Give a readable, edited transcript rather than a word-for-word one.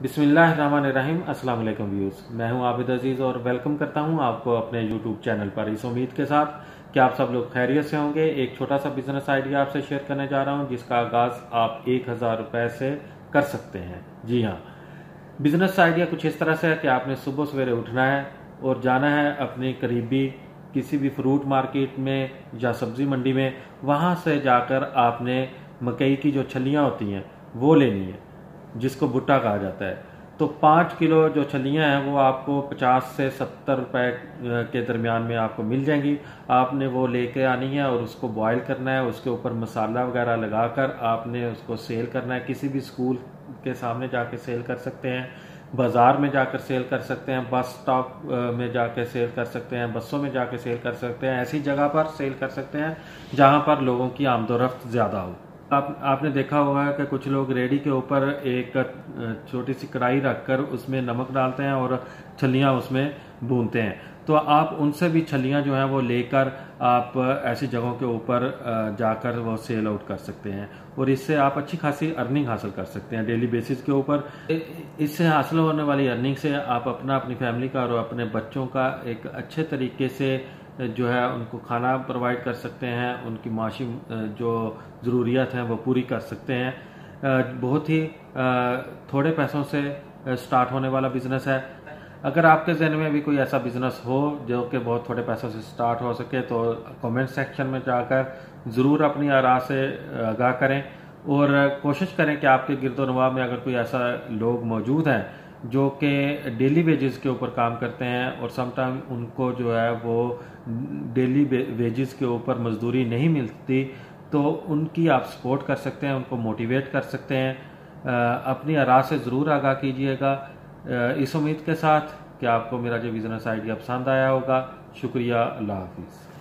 बिस्मिल्लाहिर्रहमानिर्रहीम। अस्सलाम वालेकुम व्यूअर्स, मैं हूं आबिद अजीज़ और वेलकम करता हूं आपको अपने यूट्यूब चैनल पर। इस उम्मीद के साथ कि आप सब लोग खैरियत से होंगे। एक छोटा सा बिजनेस आइडिया आपसे शेयर करने जा रहा हूं जिसका आगाज़ आप 1000 रुपये से कर सकते हैं। जी हाँ, बिजनेस आइडिया कुछ इस तरह से है कि आपने सुबह सवेरे उठना है और जाना है अपनी करीबी किसी भी फ्रूट मार्केट में या सब्जी मंडी में। वहाँ से जाकर आपने मकई की जो छलियाँ होती हैं वो लेनी है, जिसको भुट्टा कहा जाता है। तो 5 किलो जो छलियाँ हैं वो आपको 50 से 70 रुपए के दरमियान में आपको मिल जाएंगी। आपने वो लेके आनी है और उसको बॉईल करना है। उसके ऊपर मसाला वगैरह लगाकर आपने उसको सेल करना है। किसी भी स्कूल के सामने जाके सेल कर सकते हैं, बाज़ार में जाकर सेल कर सकते हैं, बस स्टॉप में जाकर सेल कर सकते हैं, बसों में जाकर सेल कर सकते हैं। ऐसी जगह पर सेल कर सकते हैं जहाँ पर लोगों की आमदोरफ्त ज़्यादा हो। आपने देखा होगा कि कुछ लोग रेडी के ऊपर एक छोटी सी कढ़ाई रखकर उसमें नमक डालते हैं और छलियां उसमें भूनते हैं। तो आप उनसे भी छलियां जो हैं वो लेकर आप ऐसी जगहों के ऊपर जाकर वो सेल आउट कर सकते हैं और इससे आप अच्छी खासी अर्निंग हासिल कर सकते हैं डेली बेसिस के ऊपर। इससे हासिल होने वाली अर्निंग से आप अपनी फैमिली का और अपने बच्चों का एक अच्छे तरीके से जो है उनको खाना प्रोवाइड कर सकते हैं, उनकी माशी जो ज़रूरियात हैं वो पूरी कर सकते हैं। बहुत ही थोड़े पैसों से स्टार्ट होने वाला बिजनेस है। अगर आपके जहन में भी कोई ऐसा बिजनेस हो जो कि बहुत थोड़े पैसों से स्टार्ट हो सके तो कमेंट सेक्शन में जाकर ज़रूर अपनी आरा से आगाह करें और कोशिश करें कि आपके गिरदोनवाब में अगर कोई ऐसा लोग मौजूद हैं जो कि डेली वेजेस के ऊपर काम करते हैं और समटाइम उनको जो है वो डेली वेजेस के ऊपर मजदूरी नहीं मिलती, तो उनकी आप सपोर्ट कर सकते हैं, उनको मोटिवेट कर सकते हैं। अपनी आरा से ज़रूर आगाह कीजिएगा। इस उम्मीद के साथ कि आपको मेरा जो बिज़नेस आइडिया पसंद आया होगा। शुक्रिया, अल्लाह हाफिज़।